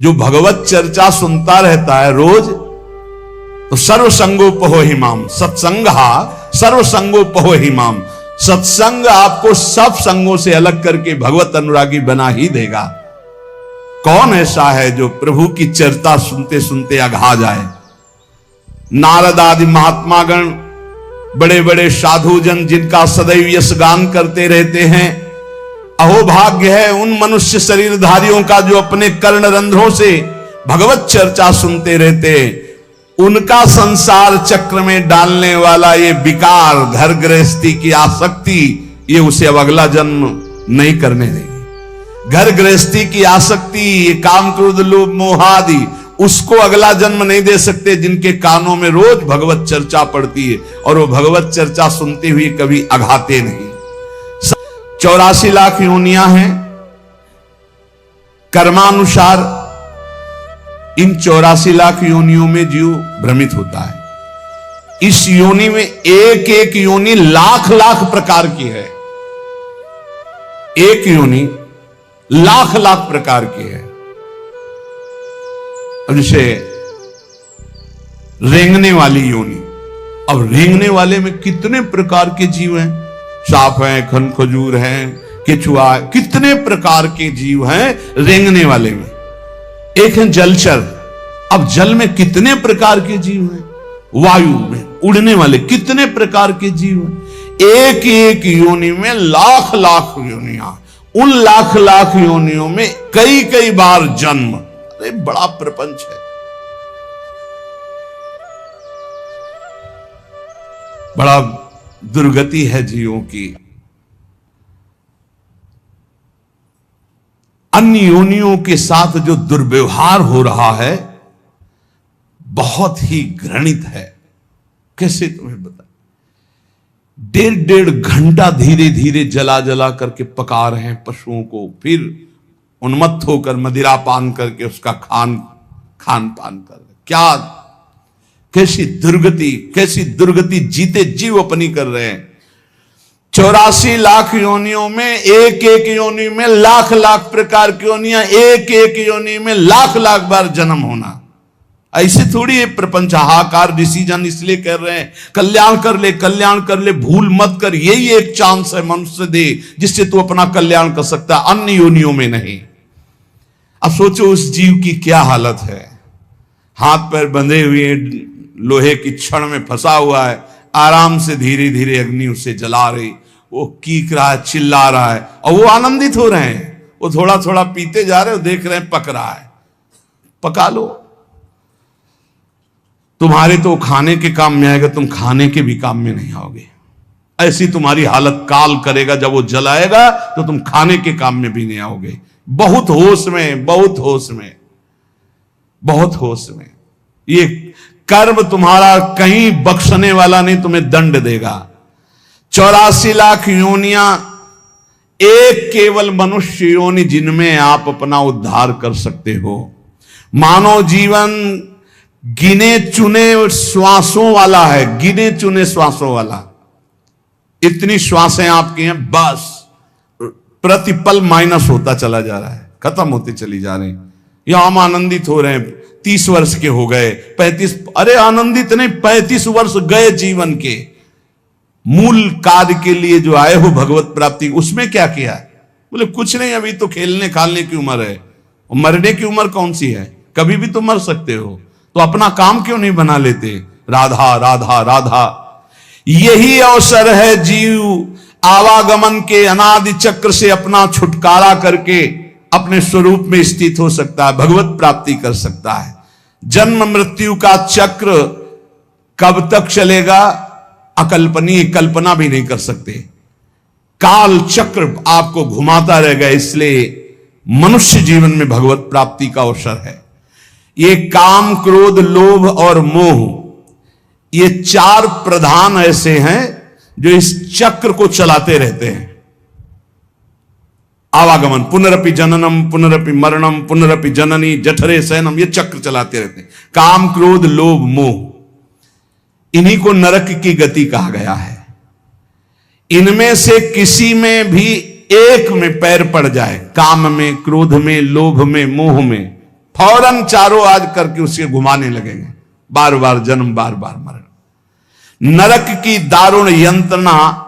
जो भगवत चर्चा सुनता रहता है रोज, तो सर्वसंगोपहो हिमाम, सत्संगा सर्वसंगोपहो हिमाम, सत्संग आपको सब संगों से अलग करके भगवत अनुरागी बना ही देगा। कौन ऐसा है जो प्रभु की चर्चा सुनते सुनते अघा जाए? नारद आदि महात्मागण, बड़े बड़े साधुजन जिनका सदैव यश गान करते रहते हैं, अहोभाग्य है उन मनुष्य शरीरधारियों का जो अपने कर्ण रंध्रों से भगवत चर्चा सुनते रहते। उनका संसार चक्र में डालने वाला ये विकार, घर गृहस्थी की आसक्ति, ये उसे अब अगला जन्म नहीं करने देगी। घर गृहस्थी की आसक्ति, ये काम क्रोध लोभ मोह आदि, उसको अगला जन्म नहीं दे सकते जिनके कानों में रोज भगवत चर्चा पड़ती है और वो भगवत चर्चा सुनते हुए कभी अघाते नहीं। 84 लाख योनियां हैं कर्मानुसार। इन 84 लाख योनियों में जीव भ्रमित होता है। इस योनि में एक एक योनि लाख लाख प्रकार की है। एक योनि लाख लाख प्रकार की है। अब जैसे रेंगने वाली योनि, अब रेंगने वाले में कितने प्रकार के जीव हैं? सांप हैं, खनखजूर हैं, केचुआ, कितने प्रकार के जीव हैं रेंगने वाले में। एक है जलचर, अब जल में कितने प्रकार के जीव हैं। वायु में उड़ने वाले कितने प्रकार के जीव हैं। एक एक योनि में लाख लाख योनियां, उन लाख लाख योनियों में कई कई बार जन्म। अरे बड़ा प्रपंच है, बड़ा दुर्गति है जीवों की। अन्य योनियों के साथ जो दुर्व्यवहार हो रहा है बहुत ही घृणित है। कैसे तुम्हें बता, 1.5 घंटा धीरे धीरे जला जला करके पका रहे हैं पशुओं को, फिर उन्मत्त होकर मदिरा पान करके उसका खान पान कर रहे। क्या कैसी दुर्गति जीते जीव अपनी कर रहे हैं। 84 लाख योनियों में एक एक योनि में लाख लाख प्रकार की योनियां, एक एक योनि में लाख लाख बार जन्म होना। ऐसे थोड़ी है प्रपंच हाहाकार। डिसीजन इसलिए कर रहे हैं कल्याण कर ले, भूल मत कर। यही एक चांस है मनुष्य दे जिससे तू अपना कल्याण कर सकता है, अन्य योनियों में नहीं। अब सोचो उस जीव की क्या हालत है। हाथ पैर बंधे हुए लोहे की छड़ में फंसा हुआ है, आराम से धीरे धीरे अग्नि उसे जला रही, वो कीक रहा है, चिल्ला रहा है और वो आनंदित हो रहे हैं। वो थोड़ा थोड़ा पीते जा रहे हो, देख रहे हैं पक रहा है। पका लो, तुम्हारे तो खाने के काम में आएगा, तुम खाने के भी काम में नहीं आओगे। ऐसी तुम्हारी हालत काल करेगा। जब वो जलाएगा तो तुम खाने के काम में भी नहीं आओगे। बहुत होश में, बहुत होश में, बहुत होश में। ये कर्म तुम्हारा कहीं बख्शने वाला नहीं, तुम्हें दंड देगा। 84 लाख योनियां, एक केवल मनुष्य योनि जिनमें आप अपना उद्धार कर सकते हो। मानव जीवन गिने चुने श्वासों वाला है, गिने चुने श्वासों वाला। इतनी श्वासें आपकी हैं, बस प्रतिपल माइनस होता चला जा रहा है, खत्म होती चली जा रही। यहां हम आनंदित हो रहे हैं, 30 वर्ष के हो गए, 35, अरे आनंदित नहीं, 35 वर्ष गए जीवन के। मूल कार्य के लिए जो आए हो भगवत प्राप्ति, उसमें क्या किया? बोले कुछ नहीं, अभी तो खेलने खालने की उम्र है। मरने की उम्र कौन सी है? कभी भी तो मर सकते हो, तो अपना काम क्यों नहीं बना लेते? राधा राधा राधा। यही अवसर है जीव आवागमन के अनादि चक्र से अपना छुटकारा करके अपने स्वरूप में स्थित हो सकता है, भगवत प्राप्ति कर सकता है। जन्म मृत्यु का चक्र कब तक चलेगा अकल्पनीय, कल्पना भी नहीं कर सकते। काल चक्र आपको घुमाता रहेगा। इसलिए मनुष्य जीवन में भगवत प्राप्ति का अवसर है। ये काम क्रोध लोभ और मोह, ये 4 प्रधान ऐसे हैं जो इस चक्र को चलाते रहते हैं। आवागमन, पुनरपि जननम पुनरपि मरणम पुनरपि जननी जठरे शयनम, ये चक्र चलाते रहते हैं। काम क्रोध लोभ मोह, इन्हीं को नरक की गति कहा गया है। इनमें से किसी में भी एक में पैर पड़ जाए, काम में, क्रोध में, लोभ में, मोह में, फौरन चारों आज करके उसे घुमाने लगेंगे, बार बार जन्म, बार बार मरण। नरक की दारुण यंत्रणा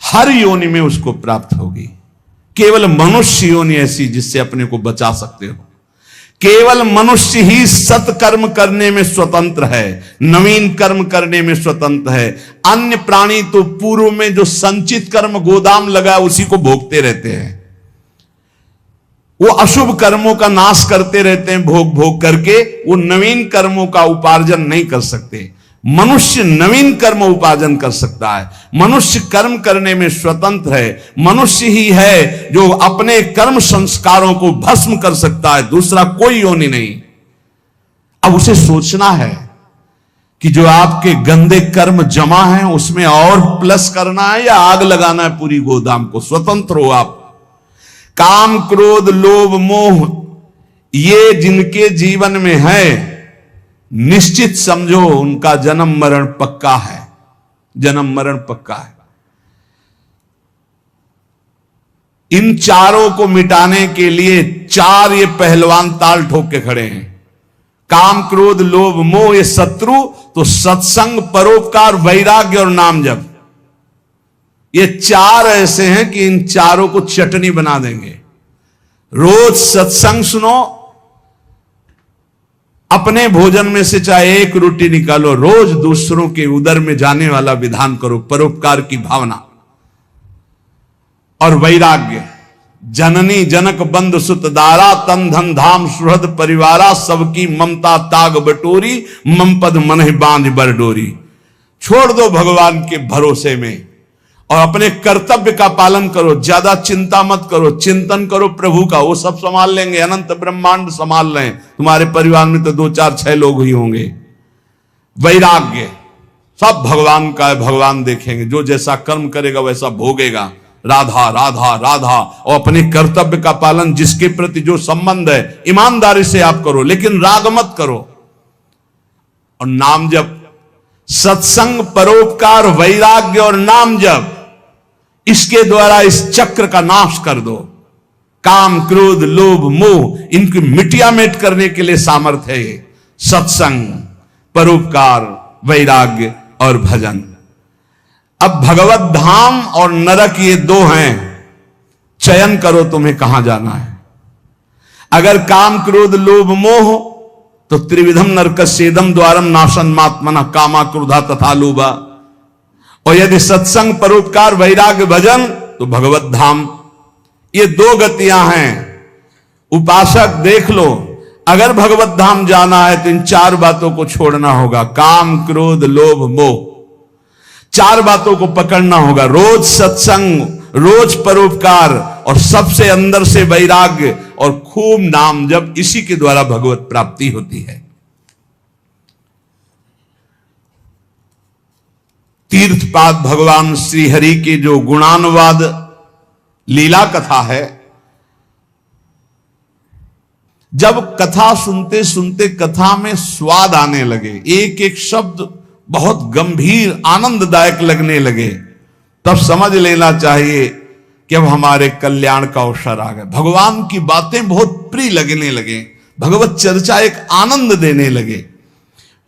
हर योनि में उसको प्राप्त होगी। केवल मनुष्य योनि ऐसी जिससे अपने को बचा सकते हो। केवल मनुष्य ही सत्कर्म करने में स्वतंत्र है, नवीन कर्म करने में स्वतंत्र है। अन्य प्राणी तो पूर्व में जो संचित कर्म गोदाम लगा उसी को भोगते रहते हैं। वो अशुभ कर्मों का नाश करते रहते हैं, भोग भोग करके। वो नवीन कर्मों का उपार्जन नहीं कर सकते। मनुष्य नवीन कर्म उपार्जन कर सकता है। मनुष्य कर्म करने में स्वतंत्र है। मनुष्य ही है जो अपने कर्म संस्कारों को भस्म कर सकता है, दूसरा कोई योनि नहीं। अब उसे सोचना है कि जो आपके गंदे कर्म जमा हैं उसमें और प्लस करना है या आग लगाना है पूरी गोदाम को। स्वतंत्र हो आप। काम, क्रोध, लोभ, मोह ये जिनके जीवन में है, निश्चित समझो उनका जन्म मरण पक्का है। जन्म मरण पक्का है। इन चारों को मिटाने के लिए चार ये पहलवान ताल ठोक के खड़े हैं। काम, क्रोध, लोभ, मोह ये शत्रु, तो सत्संग, परोपकार, वैराग्य और नाम जप, ये चार ऐसे हैं कि इन चारों को चटनी बना देंगे। रोज सत्संग सुनो, अपने भोजन में से चाहे एक रोटी निकालो, रोज दूसरों के उदर में जाने वाला विधान करो, परोपकार की भावना और वैराग्य। जननी जनक बंधु सुत दारा, तन धन धाम सुहृद परिवारा, सबकी ममता ताग बटोरी, मम पद मन बांध बरडोरी। छोड़ दो भगवान के भरोसे में और अपने कर्तव्य का पालन करो। ज्यादा चिंता मत करो, चिंतन करो प्रभु का, वो सब संभाल लेंगे। अनंत ब्रह्मांड संभाल रहे हैं। तुम्हारे परिवार में तो 2 4 6 लोग ही होंगे। वैराग्य सब भगवान का है, भगवान देखेंगे। जो जैसा कर्म करेगा वैसा भोगेगा। राधा राधा राधा। और अपने कर्तव्य का पालन, जिसके प्रति जो संबंध है ईमानदारी से आप करो, लेकिन राग मत करो। और नाम जप, सत्संग, परोपकार, वैराग्य और नाम जप, इसके द्वारा इस चक्र का नाश कर दो। काम, क्रोध, लोभ, मोह इनकी मिटिया मेट करने के लिए सामर्थ्य है ये सत्संग, परोपकार, वैराग्य और भजन। अब भगवत धाम और नरक ये दो हैं। चयन करो तुम्हें कहां जाना है। अगर काम, क्रोध, लोभ, मोह तो त्रिविधम नरकस्येदम द्वारम नाशन मात्मना कामा क्रोधा तथा लोभा। और यदि सत्संग, परोपकार, वैराग्य, भजन तो भगवत धाम। ये 2 गतियां हैं। उपासक देख लो, अगर भगवत धाम जाना है तो इन 4 बातों को छोड़ना होगा। काम, क्रोध, लोभ, मोह, 4 बातों को पकड़ना होगा। रोज सत्संग, रोज परोपकार और सबसे अंदर से वैराग्य और खूब नाम जप। इसी के द्वारा भगवत प्राप्ति होती है। तीर्थपाद भगवान श्री हरि की जो गुणानुवाद लीला कथा है, जब कथा सुनते सुनते कथा में स्वाद आने लगे, एक एक शब्द बहुत गंभीर आनंददायक लगने लगे, तब समझ लेना चाहिए कि अब हमारे कल्याण का अवसर आ गया। भगवान की बातें बहुत प्रिय लगने लगे, भगवत चर्चा एक आनंद देने लगे।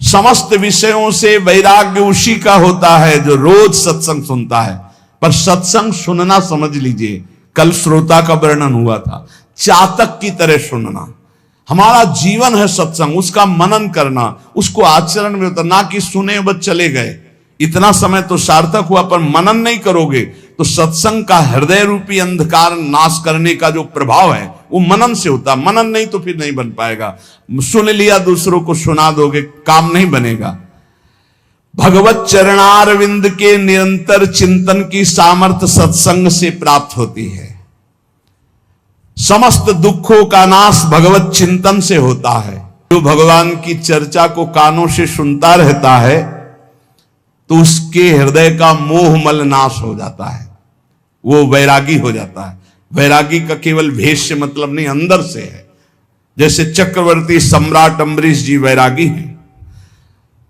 समस्त विषयों से वैराग्य उसी का होता है जो रोज सत्संग सुनता है। पर सत्संग सुनना समझ लीजिए, कल श्रोता का वर्णन हुआ था, चातक की तरह सुनना। हमारा जीवन है सत्संग, उसका मनन करना, उसको आचरण में उतरना, कि सुने बस चले गए। इतना समय तो सार्थक हुआ, पर मनन नहीं करोगे तो सत्संग का हृदय रूपी अंधकार नाश करने का जो प्रभाव है वो मनन से होता। मनन नहीं तो फिर नहीं बन पाएगा। सुन लिया, दूसरों को सुना दोगे, काम नहीं बनेगा। भगवत चरणारविंद के निरंतर चिंतन की सामर्थ्य सत्संग से प्राप्त होती है। समस्त दुखों का नाश भगवत चिंतन से होता है। जो भगवान की चर्चा को कानों से सुनता रहता है तो उसके हृदय का मोह मल नाश हो जाता है, वो वैरागी हो जाता है। वैरागी का केवल भेष से मतलब नहीं, अंदर से है। जैसे चक्रवर्ती सम्राट अम्बरीश जी वैरागी हैं।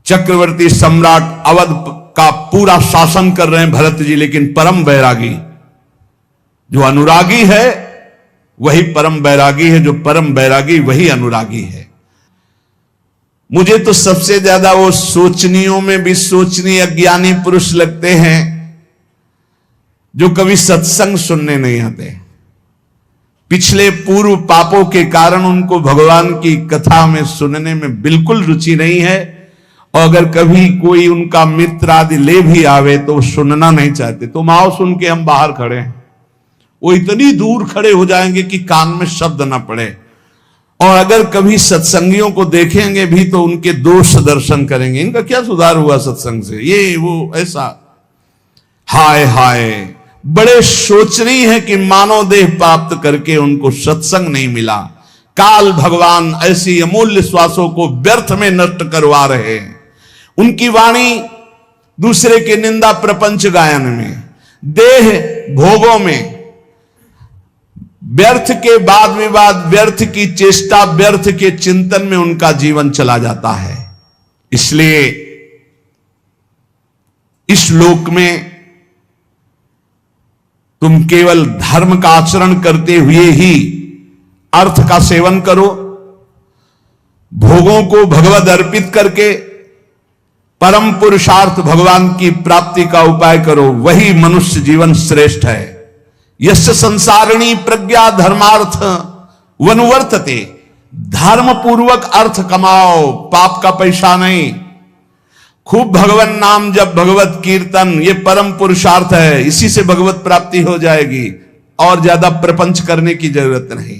चक्रवर्ती सम्राट अवध का पूरा शासन कर रहे हैं भरत जी, लेकिन परम वैरागी। जो अनुरागी है वही परम बैरागी है, जो परम बैरागी वही अनुरागी है। मुझे तो सबसे ज्यादा वो सोचनियों में भी सोचनीय अज्ञानी पुरुष लगते हैं जो कभी सत्संग सुनने नहीं आते। पिछले पूर्व पापों के कारण उनको भगवान की कथा में सुनने में बिल्कुल रुचि नहीं है, और अगर कभी कोई उनका मित्र आदि ले भी आवे तो वो सुनना नहीं चाहते। तुम आओ, सुन के हम बाहर खड़े हैं। वो इतनी दूर खड़े हो जाएंगे कि कान में शब्द ना पड़े, और अगर कभी सत्संगियों को देखेंगे भी तो उनके दोष दर्शन करेंगे। इनका क्या सुधार हुआ सत्संग से, ये वो ऐसा। हाय हाय, बड़े शोचनीय है कि मानव देह प्राप्त करके उनको सत्संग नहीं मिला। काल भगवान ऐसी अमूल्य श्वासों को व्यर्थ में नष्ट करवा रहे हैं। उनकी वाणी दूसरे के निंदा प्रपंच गायन में, देह भोगों में, व्यर्थ के वाद विवाद, व्यर्थ की चेष्टा, व्यर्थ के चिंतन में उनका जीवन चला जाता है। इसलिए इस लोक में तुम केवल धर्म का आचरण करते हुए ही अर्थ का सेवन करो, भोगों को भगवद अर्पित करके परम पुरुषार्थ भगवान की प्राप्ति का उपाय करो, वही मनुष्य जीवन श्रेष्ठ है। यस्य संसारिणी प्रज्ञा धर्मार्थ वनुवर्तते, धर्म पूर्वक अर्थ कमाओ, पाप का पैसा नहीं। खूब भगवान नाम जब, भगवत कीर्तन, ये परम पुरुषार्थ है, इसी से भगवत प्राप्ति हो जाएगी, और ज्यादा प्रपंच करने की जरूरत नहीं।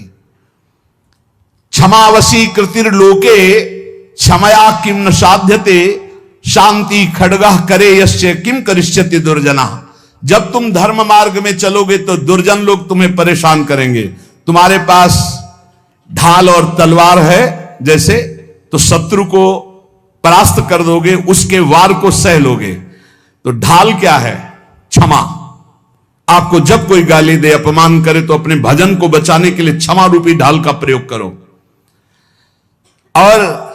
क्षमावशी कृतिर्लोके क्षमया किम न साध्यते, शांति खड्गः करे यस्य किम करिष्यति दुर्जना। जब तुम धर्म मार्ग में चलोगे तो दुर्जन लोग तुम्हें परेशान करेंगे। तुम्हारे पास ढाल और तलवार है जैसे, तो शत्रु को परास्त कर दोगे, उसके वार को सह लोगे। तो ढाल क्या है? क्षमा। आपको जब कोई गाली दे, अपमान करे, तो अपने भजन को बचाने के लिए क्षमा रूपी ढाल का प्रयोग करो। और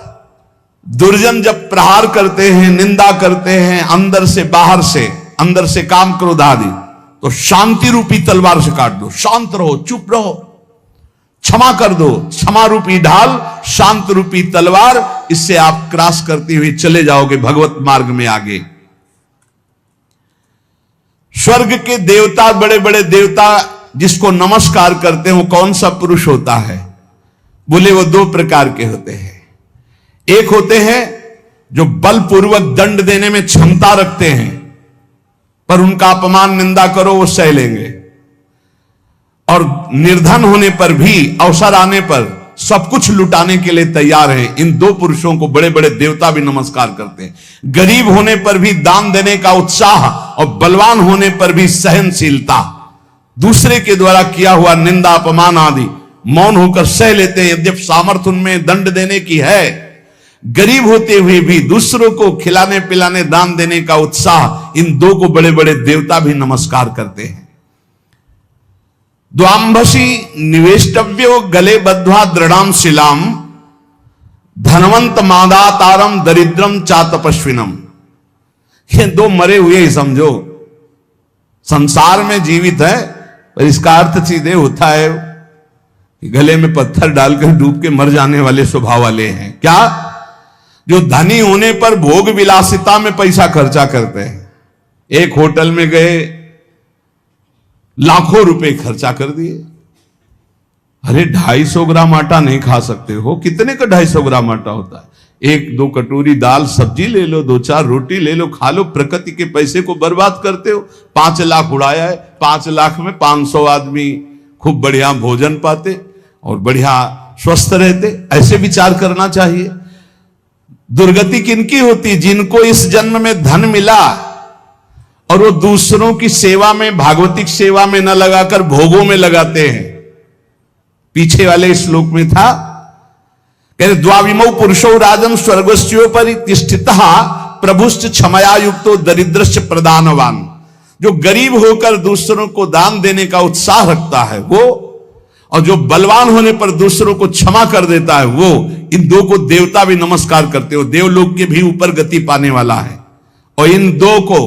दुर्जन जब प्रहार करते हैं, निंदा करते हैं, अंदर से बाहर से, अंदर से काम क्रोध आदि, तो शांति रूपी तलवार से काट दो। शांत रहो, चुप रहो, क्षमा कर दो। क्षमा रूपी ढाल, शांत रूपी तलवार, इससे आप क्रॉस करते हुए चले जाओगे भगवत मार्ग में आगे। स्वर्ग के देवता, बड़े बड़े देवता जिसको नमस्कार करते हैं, वो कौन सा पुरुष होता है? बोले वो दो प्रकार के होते हैं। एक होते हैं जो बलपूर्वक दंड देने में क्षमता रखते हैं, पर उनका अपमान निंदा करो वो सह लेंगे, और निर्धन होने पर भी, अवसर आने पर सब कुछ लुटाने के लिए तैयार हैं। इन दो पुरुषों को बड़े बड़े देवता भी नमस्कार करते हैं। गरीब होने पर भी दान देने का उत्साह, और बलवान होने पर भी सहनशीलता। दूसरे के द्वारा किया हुआ निंदा अपमान आदि मौन होकर सह लेते हैं, यद्यप सामर्थ्य उनमें दंड देने की है। गरीब होते हुए भी दूसरों को खिलाने पिलाने दान देने का उत्साह, इन दो को बड़े बड़े देवता भी नमस्कार करते हैं। द्वांभसी निवेष्टव्यो गले बद्ध्वा दृढ़ाम शिलाम, धनवंत मादातारम दरिद्रम चातपस्विनम। ये दो मरे हुए ही समझो, संसार में जीवित है, पर इसका अर्थ सीधे होता है कि गले में पत्थर डालकर डूब के मर जाने वाले स्वभाव वाले हैं। क्या? जो धनी होने पर भोग विलासिता में पैसा खर्चा करते हैं। एक होटल में गए, लाखों रुपए खर्चा कर दिए। अरे 250 ग्राम आटा नहीं खा सकते हो? कितने का 250 ग्राम आटा होता है? 1-2 कटोरी दाल सब्जी ले लो, 2-4 रोटी ले लो, खा लो। प्रकृति के पैसे को बर्बाद करते हो। 5 लाख उड़ाया है, 5 लाख में 500 आदमी खूब बढ़िया भोजन पाते और बढ़िया स्वस्थ रहते। ऐसे विचार करना चाहिए। दुर्गति किनकी होती? जिनको इस जन्म में धन मिला और वो दूसरों की सेवा में, भागवतिक सेवा में न लगाकर भोगों में लगाते हैं। पीछे वाले श्लोक में था, कहते द्वाविमौ पुरुषो राजन स्वर्गस्योपरि तिष्ठितः प्रभुश्च क्षमया युक्तो दरिद्रश्च प्रदानवान। जो गरीब होकर दूसरों को दान देने का उत्साह रखता है वो, और जो बलवान होने पर दूसरों को क्षमा कर देता है वो, इन दो को देवता भी नमस्कार करते हो। देवलोक के भी ऊपर गति पाने वाला है। और इन दो को,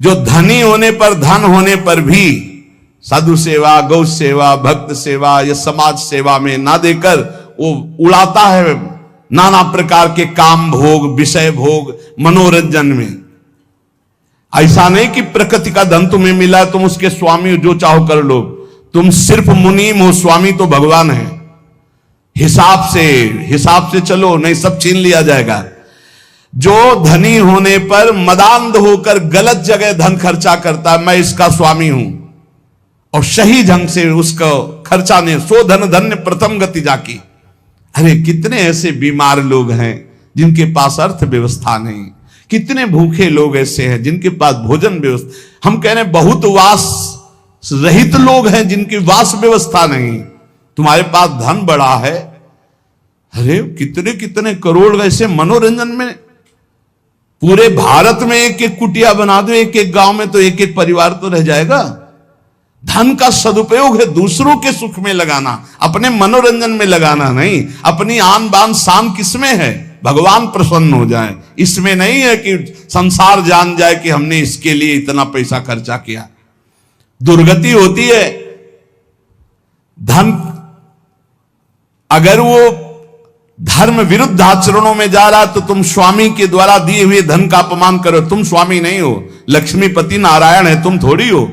जो धनी होने पर, धन होने पर भी साधु सेवा, गौ सेवा, भक्त सेवा या समाज सेवा में ना देकर वो उड़ाता है नाना प्रकार के काम भोग, विषय भोग, मनोरंजन में। ऐसा नहीं कि प्रकृति का धन तुम्हें मिला तुम उसके स्वामी जो चाहो कर लो। तुम सिर्फ मुनीम हो, स्वामी तो भगवान है। हिसाब से चलो, नहीं सब छीन लिया जाएगा। जो धनी होने पर मदांध होकर गलत जगह धन खर्चा करता है, मैं इसका स्वामी हूं, और सही ढंग से उसको खर्चा ने सो धन धन्य प्रथम गति जाकी। अरे कितने ऐसे बीमार लोग हैं जिनके पास अर्थ व्यवस्था नहीं, कितने भूखे लोग ऐसे हैं जिनके पास भोजन व्यवस्था। हम कह रहे हैं बहुत वास रहित लोग हैं जिनकी वास व्यवस्था नहीं। तुम्हारे पास धन बड़ा है, अरे कितने कितने करोड़ ऐसे मनोरंजन में, पूरे भारत में एक एक कुटिया बना दो, एक एक गांव में तो एक एक परिवार तो रह जाएगा। धन का सदुपयोग है दूसरों के सुख में लगाना, अपने मनोरंजन में लगाना नहीं। अपनी आन बान शान किसमें है? भगवान प्रसन्न हो जाए, इसमें नहीं है कि संसार जान जाए कि हमने इसके लिए इतना पैसा खर्चा किया। दुर्गति होती है। धन अगर वो धर्म विरुद्ध आचरणों में जा रहा तो तुम स्वामी के द्वारा दिए हुए धन का अपमान करो। तुम स्वामी नहीं हो, लक्ष्मीपति नारायण है, तुम थोड़ी हो।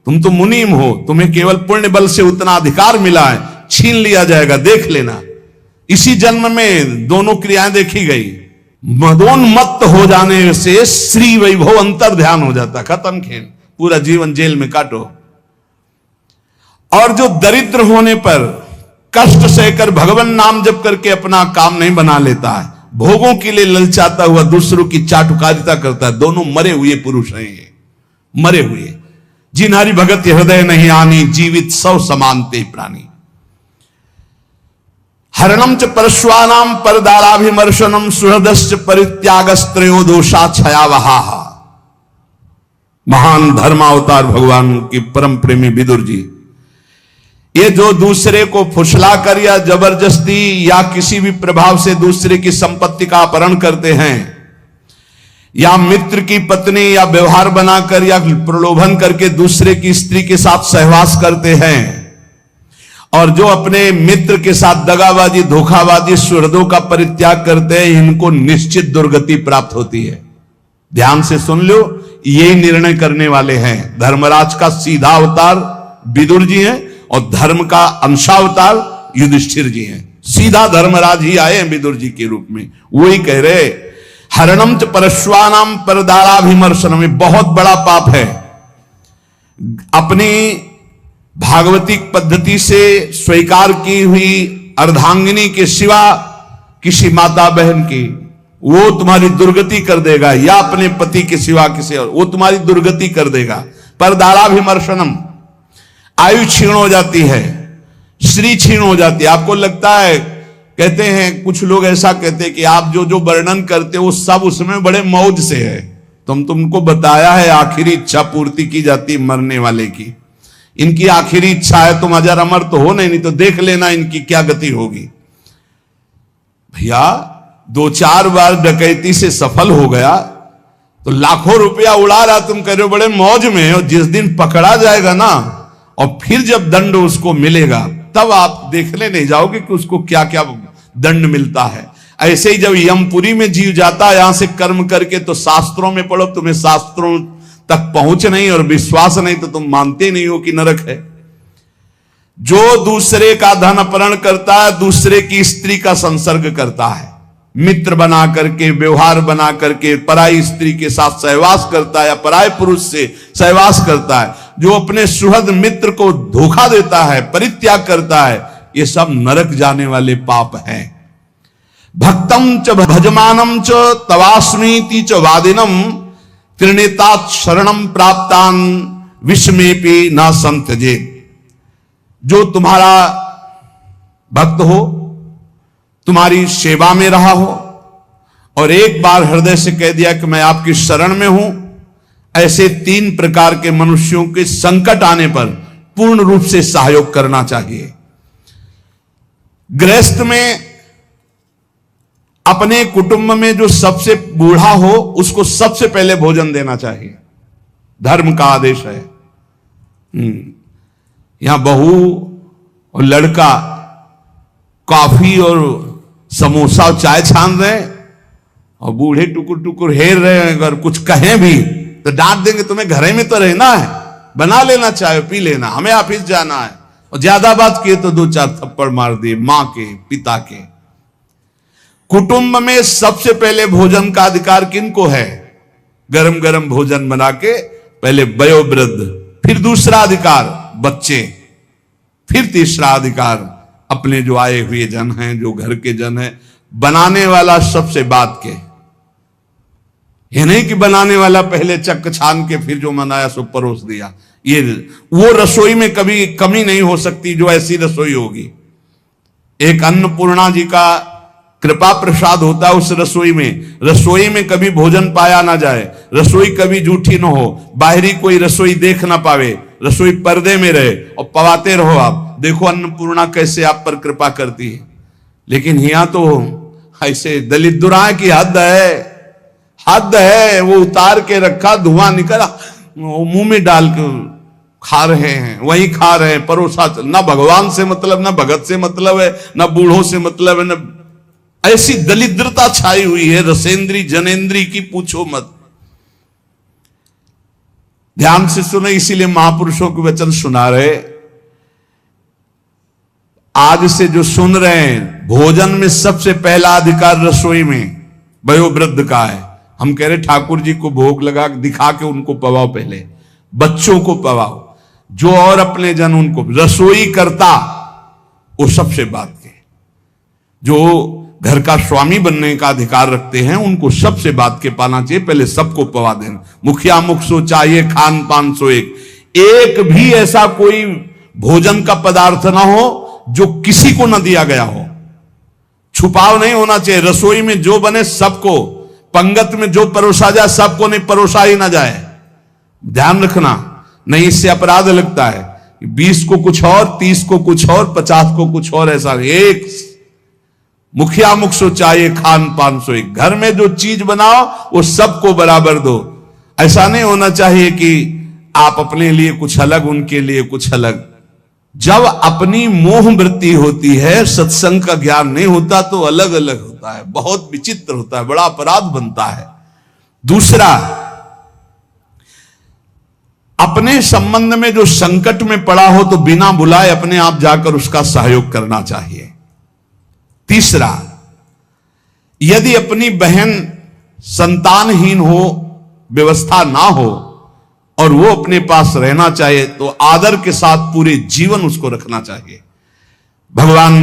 तुम तो मुनीम हो, तुम्हें केवल पुण्य बल से उतना अधिकार मिला है, छीन लिया जाएगा, देख लेना। इसी जन्म में दोनों क्रियाएं देखी गई। मदोन्मत्त हो जाने से श्री वैभव अंतर ध्यान हो जाता, खत्म खेल, पूरा जीवन जेल में काटो। और जो दरिद्र होने पर कष्ट सहकर भगवान नाम जप करके अपना काम नहीं बना लेता है, भोगों के लिए ललचाता हुआ दूसरों की चाटुकारिता करता है, दोनों मरे हुए पुरुष हैं ये, मरे हुए। जिन हरि भगत हृदय नहीं आनी, जीवित सौ समानते प्राणी। हरणम च परश्वानाम परदाराभिमर्शनम सुहृदश्च परित्यागस्त्रयो दोषा छयावहा। महान धर्मावतार भगवान की परम प्रेमी विदुर जी, ये जो दूसरे को फुसला कर या जबरदस्ती या किसी भी प्रभाव से दूसरे की संपत्ति का अपहरण करते हैं, या मित्र की पत्नी या व्यवहार बनाकर या प्रलोभन करके दूसरे की स्त्री के साथ सहवास करते हैं, और जो अपने मित्र के साथ दगाबाजी, धोखाबाजी, सुहृदों का परित्याग करते हैं, इनको निश्चित दुर्गति प्राप्त होती है। ध्यान से सुन लो, यही निर्णय करने वाले हैं। धर्मराज का सीधा अवतार विदुर जी हैं और धर्म का अंशावतार युधिष्ठिर जी हैं। सीधा धर्मराज ही आए हैं विदुर जी के रूप में। वही कह रहे, हरणम च परश्वानाम परदाराभिमर्शनम, बहुत बड़ा पाप है। अपनी भागवतिक पद्धति से स्वीकार की हुई अर्धांगिनी के सिवा किसी माता बहन की, वो तुम्हारी दुर्गति कर देगा, या अपने पति के सिवा किसी और, वो तुम्हारी दुर्गति कर देगा। परदाराभिमर्शनम, आयु क्षीण हो जाती है, श्री क्षीण हो जाती है। आपको लगता है, कहते हैं कुछ लोग ऐसा कहते हैं कि आप जो जो वर्णन करते हो सब उसमें बड़े मौज से है। तुमको बताया है आखिरी इच्छा पूर्ति की जाती मरने वाले की। इनकी आखिरी इच्छा है तुम अजर अमर तो हो नहीं तो देख लेना इनकी क्या गति होगी। भैया 2-4 बार डकैती से सफल हो गया तो लाखों रुपया उड़ा रहा, तुम कह रहे हो बड़े मौज में। और जिस दिन पकड़ा जाएगा ना, और फिर जब दंड उसको मिलेगा, तब आप देखने नहीं जाओगे कि उसको क्या क्या दंड मिलता है। ऐसे ही जब यमपुरी में जीव जाता है यहां से कर्म करके, तो शास्त्रों में पढ़ो, तुम्हें शास्त्रों तक पहुंच नहीं और विश्वास नहीं तो तुम मानते नहीं हो कि नरक है। जो दूसरे का धन अपहरण करता है, दूसरे की स्त्री का संसर्ग करता है, मित्र बना करके, व्यवहार बना करके पराई स्त्री के साथ सहवास करता है या पराय पुरुष से सहवास करता है, जो अपने सुहृद मित्र को धोखा देता है, परित्याग करता है, ये सब नरक जाने वाले पाप हैं। भक्तम च भजमानम च तवास्मीति च वादिनम त्रिनेता शरणम प्राप्तान विस्मेपि न संत्यजे। जो तुम्हारा भक्त हो, तुम्हारी सेवा में रहा हो और एक बार हृदय से कह दिया कि मैं आपकी शरण में हूं, ऐसे 3 प्रकार के मनुष्यों के संकट आने पर पूर्ण रूप से सहयोग करना चाहिए। गृहस्थ में अपने कुटुंब में जो सबसे बूढ़ा हो उसको सबसे पहले भोजन देना चाहिए, धर्म का आदेश है। यहां बहू और लड़का कॉफी और समोसा और चाय छान रहे हैं और बूढ़े टुकुर टुकुर हेर रहे हैं। अगर कुछ कहें भी तो डांट देंगे, तुम्हें घरे में तो रहना है, बना लेना चाय पी लेना, हमें ऑफिस जाना है। और ज्यादा बात किए तो 2-4 थप्पड़ मार दिए मां के, पिता के। कुटुंब में सबसे पहले भोजन का अधिकार किनको है? गरम गरम भोजन बना के पहले वयोवृद्ध, फिर दूसरा अधिकार बच्चे, फिर तीसरा अधिकार अपने जो आए हुए जन हैं, जो घर के जन हैं। बनाने वाला सबसे बात के, ये नहीं कि बनाने वाला पहले चक छान के फिर जो मनाया सो परोस दिया। ये वो रसोई में कभी कमी नहीं हो सकती जो ऐसी रसोई होगी। एक अन्नपूर्णा जी का कृपा प्रसाद होता है उस रसोई में। रसोई में कभी भोजन पाया ना जाए, रसोई कभी झूठी ना हो, बाहरी कोई रसोई देख ना पावे, रसोई पर्दे में रहे और पवाते रहो। आप देखो अन्नपूर्णा कैसे आप पर कृपा करती है। लेकिन यहां तो ऐसे दलित दुराए की हद है, हद है। वो उतार के रखा, धुआं निकला, मुंह में डाल के खा रहे हैं, वही खा रहे हैं, परोसा। ना भगवान से मतलब, ना भगत से मतलब है, ना बूढ़ों से मतलब है, ना। ऐसी दलिद्रता छाई हुई है रसेंद्री जनेन्द्री की, पूछो मत। ध्यान से सुने, इसीलिए महापुरुषों के वचन सुना रहे। आज से जो सुन रहे हैं, भोजन में सबसे पहला अधिकार रसोई में वयोवृद्ध का है। हम कह रहे ठाकुर जी को भोग लगा दिखा के उनको पवाओ, पहले बच्चों को पवाओ, जो और अपने जन उनको। रसोई करता वो सबसे बात के, जो घर का स्वामी बनने का अधिकार रखते हैं, उनको सबसे बात के पाना चाहिए। पहले सबको पवा देना। मुखिया मुख सो चाहिए, खान पान सो एक भी ऐसा कोई भोजन का पदार्थ ना हो जो किसी को न दिया गया हो। छुपाव नहीं होना चाहिए। रसोई में जो बने सबको, पंगत में जो परोसा जाए सबको, नहीं परोसा ही ना जाए। ध्यान रखना, नहीं इससे अपराध लगता है। 20 को कुछ और, 30 को कुछ और, 50 को कुछ और, ऐसा एक। मुखिया मुख सो चाहिए, खान पान सो एक। घर में जो चीज बनाओ वो सबको बराबर दो। ऐसा नहीं होना चाहिए कि आप अपने लिए कुछ अलग, उनके लिए कुछ अलग। जब अपनी मोह वृत्ति होती है, सत्संग का ज्ञान नहीं होता तो अलग अलग होता है, बहुत विचित्र होता है, बड़ा अपराध बनता है। दूसरा, अपने संबंध में जो संकट में पड़ा हो तो बिना बुलाए अपने आप जाकर उसका सहयोग करना चाहिए। तीसरा, यदि अपनी बहन संतानहीन हो, व्यवस्था ना हो और वो अपने पास रहना चाहे तो आदर के साथ पूरे जीवन उसको रखना चाहिए। भगवान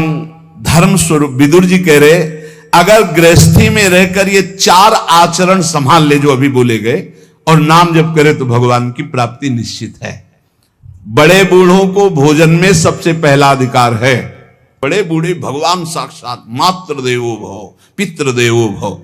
धर्म स्वरूप विदुर जी कह रहे, अगर गृहस्थी में रहकर ये 4 आचरण संभाल ले जो अभी बोले गए और नाम जप करे तो भगवान की प्राप्ति निश्चित है। बड़े बूढ़ों को भोजन में सबसे पहला अधिकार है। बड़े बूढ़े भगवान साक्षात, मातृ देवो भव, पितृ देवो भव।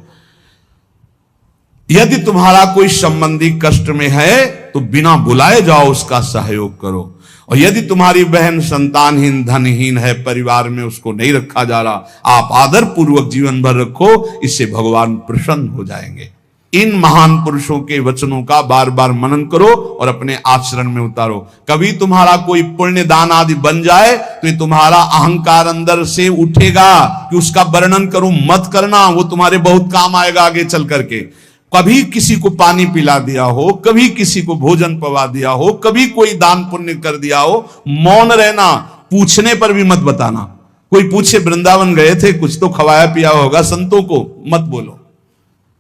यदि तुम्हारा कोई संबंधी कष्ट में है तो बिना बुलाए जाओ, उसका सहयोग करो। और यदि तुम्हारी बहन संतानहीन, धनहीन है, परिवार में उसको नहीं रखा जा रहा, आप आदर पूर्वक जीवन भर रखो, इससे भगवान प्रसन्न हो जाएंगे। इन महान पुरुषों के वचनों का बार बार मनन करो और अपने आचरण में उतारो। कभी तुम्हारा कोई पुण्य दान आदि बन जाए तो ये तुम्हारा अहंकार अंदर से उठेगा कि उसका वर्णन करूं, मत करना, वो तुम्हारे बहुत काम आएगा आगे चल करके। कभी किसी को पानी पिला दिया हो, कभी किसी को भोजन पवा दिया हो, कभी कोई दान पुण्य कर दिया हो, मौन रहना, पूछने पर भी मत बताना। कोई पूछे वृंदावन गए थे, कुछ तो खवाया पिया होगा संतों को, मत बोलो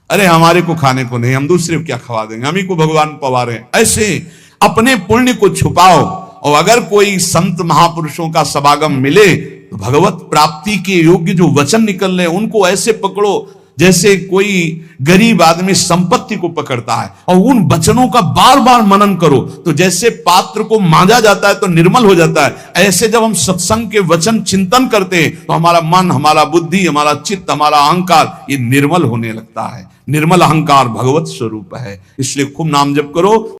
अरे हमारे को खाने को नहीं, हम दूसरे को क्या खवा देंगे, हम ही को भगवान पवा रहे हैं। ऐसे अपने पुण्य को छुपाओ। और अगर कोई संत महापुरुषों का समागम मिले तो भगवत प्राप्ति के योग्य जो वचन निकल रहे हैं उनको ऐसे पकड़ो जैसे कोई गरीब आदमी संपत्ति को पकड़ता है, और उन वचनों का बार बार मनन करो। तो जैसे पात्र को मांजा जाता है तो निर्मल हो जाता है, ऐसे जब हम सत्संग के वचन चिंतन करते हैं तो हमारा मन, हमारा बुद्धि, हमारा चित्त, हमारा अहंकार ये निर्मल होने लगता है। निर्मल अहंकार भगवत स्वरूप है। इसलिए खूब नाम जप करो।